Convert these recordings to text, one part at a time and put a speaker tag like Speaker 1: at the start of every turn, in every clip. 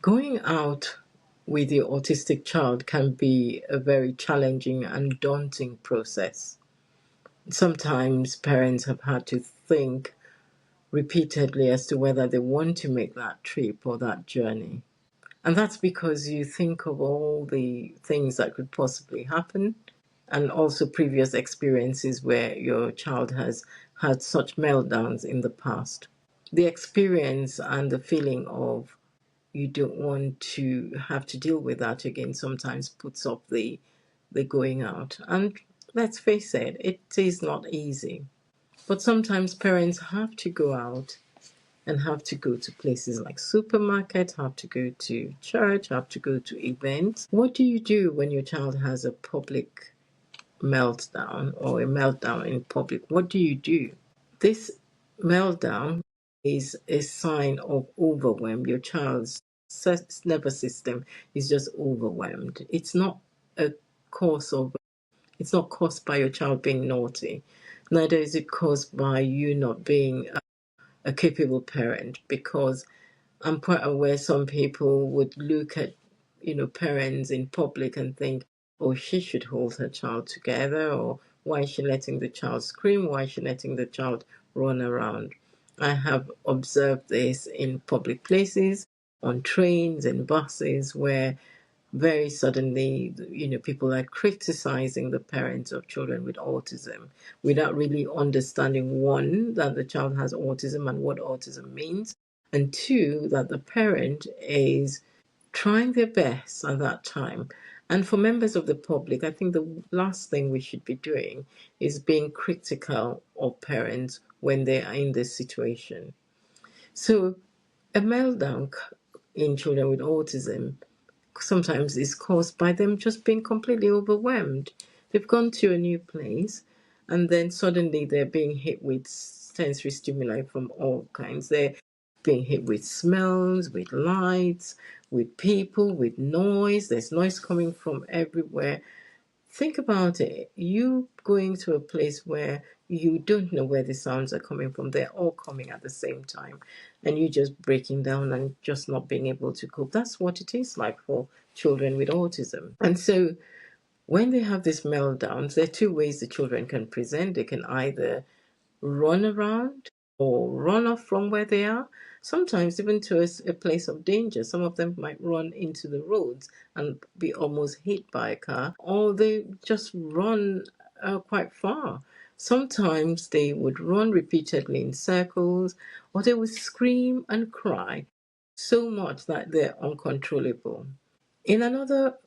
Speaker 1: Going out with your autistic child can be a very challenging and daunting process. Sometimes parents have had to think repeatedly as to whether they want to make that trip or that journey. And that's because you think of all the things that could possibly happen and also previous experiences where your child has had such meltdowns in the past. The experience and the feeling of you don't want to have to deal with that again sometimes puts off the going out. And let's face it, it is not easy. But sometimes parents have to go out and have to go to places like supermarket, have to go to church, have to go to events. What do you do when your child has a public meltdown or a meltdown in public? What do you do? This meltdown is a sign of overwhelm. Your child's nervous system is just overwhelmed. A cause of it's not caused by your child being naughty. Neither is it caused by you not being a capable parent, because I'm quite aware some people would look at, parents in public and think, oh, she should hold her child together, or why is she letting the child scream? Why is she letting the child run around? I have observed this in public places, on trains and buses, where very suddenly, people are criticizing the parents of children with autism without really understanding, one, that the child has autism and what autism means, and two, that the parent is trying their best at that time. And for members of the public, I think the last thing we should be doing is being critical of parents when they are in this situation. So, a meltdown in children with autism sometimes is caused by them just being completely overwhelmed. They've gone to a new place and then suddenly they're being hit with sensory stimuli from all kinds. They're being hit with smells, with lights, with people, with noise. There's noise coming from everywhere. Think about it. You going to a place where you don't know where the sounds are coming from. They're all coming at the same time. And you just breaking down and just not being able to cope. That's what it is like for children with autism. And so when they have these meltdowns, there are two ways the children can present. They can either run around or run off from where they are, sometimes even to a place of danger. Some of them might run into the roads and be almost hit by a car, or they just run quite far. Sometimes they would run repeatedly in circles, or they would scream and cry so much that they're uncontrollable. In another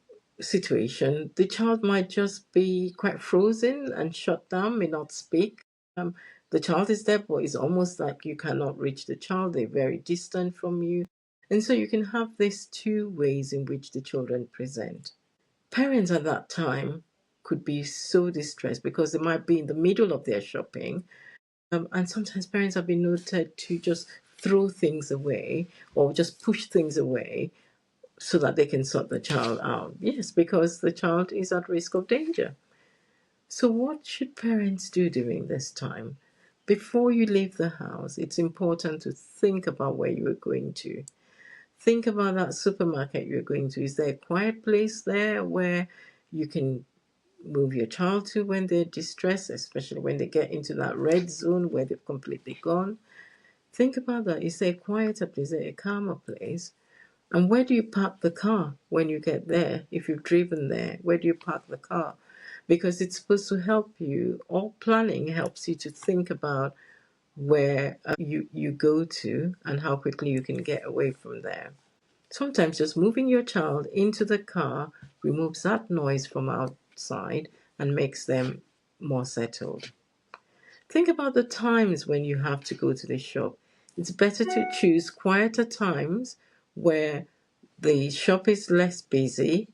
Speaker 1: situation, the child might just be quite frozen and shut down, may not speak. The child is there, but it's almost like you cannot reach the child. They're very distant from you. And so you can have these two ways in which the children present. Parents at that time could be so distressed because they might be in the middle of their shopping. And sometimes parents have been noted to just throw things away or just push things away so that they can sort the child out. Yes, because the child is at risk of danger. So, what should parents do during this time? Before you leave the house, it's important to think about where you are going to. Think about that supermarket you're going to. Is there a quiet place there where you can move your child to when they're distressed, especially when they get into that red zone where they've completely gone? Think about that. Is there a quieter place? Is there a calmer place? And where do you park the car when you get there? If you've driven there, where do you park the car? Because it's supposed to help you. All planning helps you to think about where you go to and how quickly you can get away from there. Sometimes just moving your child into the car removes that noise from outside and makes them more settled. Think about the times when you have to go to the shop. It's better to choose quieter times where the shop is less busy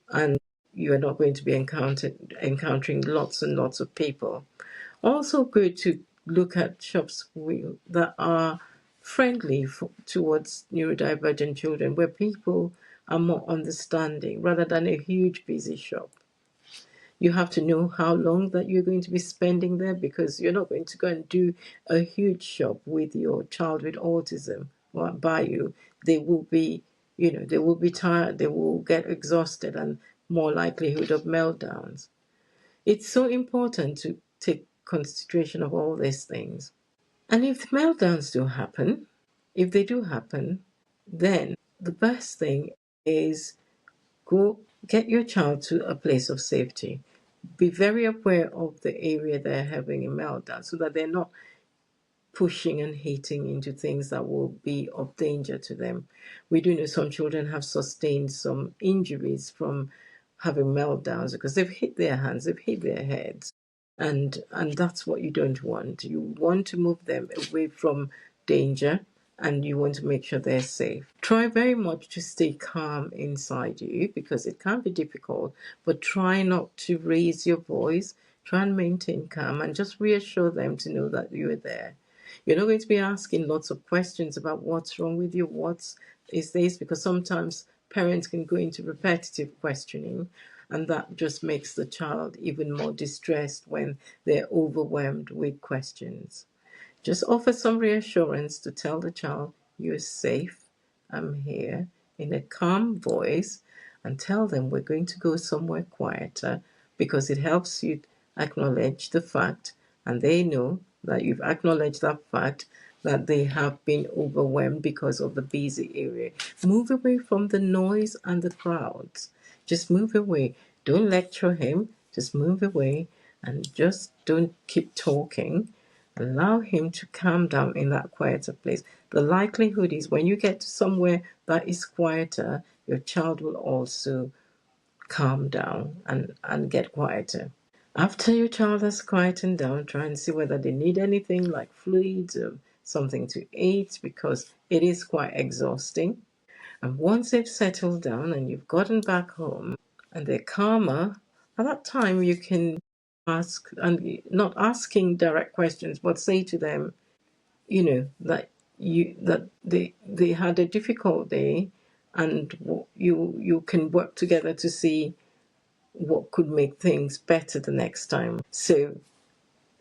Speaker 1: and you are not going to be encountering lots and lots of people. Also good to look at shops that are friendly towards neurodivergent children, where people are more understanding rather than a huge busy shop. You have to know how long that you're going to be spending there, because you're not going to go and do a huge shop with your child with autism by you. They will be, They will be tired, they will get exhausted, and more likelihood of meltdowns. It's so important to take consideration of all these things. And if meltdowns do happen, if they do happen, then the best thing is go get your child to a place of safety. Be very aware of the area they're having a meltdown so that they're not pushing and hitting into things that will be of danger to them. We do know some children have sustained some injuries from having meltdowns because they've hit their hands, they've hit their heads. And that's what you don't want. You want to move them away from danger, and you want to make sure they're safe. Try very much to stay calm inside you because it can be difficult, but try not to raise your voice. Try and maintain calm and just reassure them to know that you're there. You're not going to be asking lots of questions about what's wrong with you, what is this, because sometimes parents can go into repetitive questioning, and that just makes the child even more distressed when they're overwhelmed with questions. Just offer some reassurance to tell the child, you're safe, I'm here, in a calm voice, and tell them we're going to go somewhere quieter because it helps you acknowledge the fact, and they know that you've acknowledged that fact, that they have been overwhelmed because of the busy area. Move away from the noise and the crowds. Just move away. Don't lecture him, just move away and just don't keep talking. Allow him to calm down in that quieter place. The likelihood is when you get to somewhere that is quieter, your child will also calm down and get quieter. After your child has quietened down, try and see whether they need anything like fluids or something to eat because it is quite exhausting. And once they've settled down and you've gotten back home and they're calmer, at that time you can ask, and not asking direct questions, but say to them, that they had a difficult day, and you can work together to see what could make things better the next time. So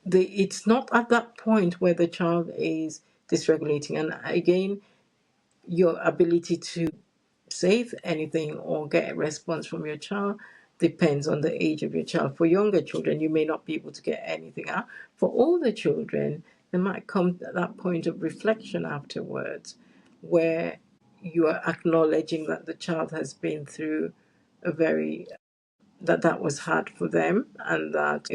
Speaker 1: it's not at that point where the child is dysregulating, and again, your ability to say anything or get a response from your child depends on the age of your child. For younger children, you may not be able to get anything out. For older children, there might come at that point of reflection afterwards where you are acknowledging that the child has been through a very that was hard for them, and that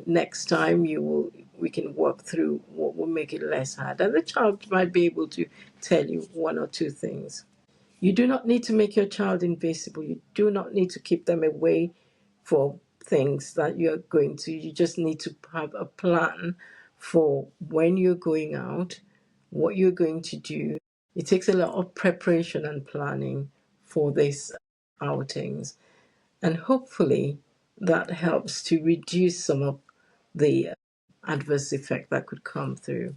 Speaker 1: next time we can work through what will make it less hard, and the child might be able to tell you one or two things. You do not need to make your child invisible. You do not need to keep them away for things that you're going to. You just need to have a plan for when you're going out, what you're going to do. It takes a lot of preparation and planning for these outings. And hopefully that helps to reduce some of the adverse effect that could come through.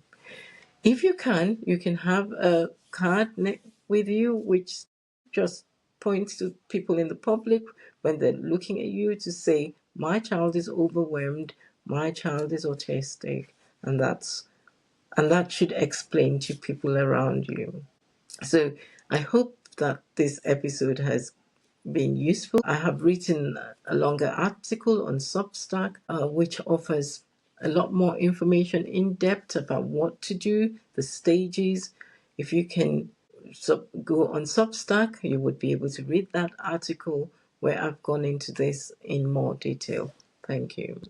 Speaker 1: If you can have a card with you which just points to people in the public when they're looking at you to say, my child is overwhelmed, my child is autistic, and that should explain to people around you. So I hope that this episode has been useful. I have written a longer article on Substack, which offers a lot more information in depth about what to do, the stages. If you can go on Substack, you would be able to read that article where I've gone into this in more detail. Thank you.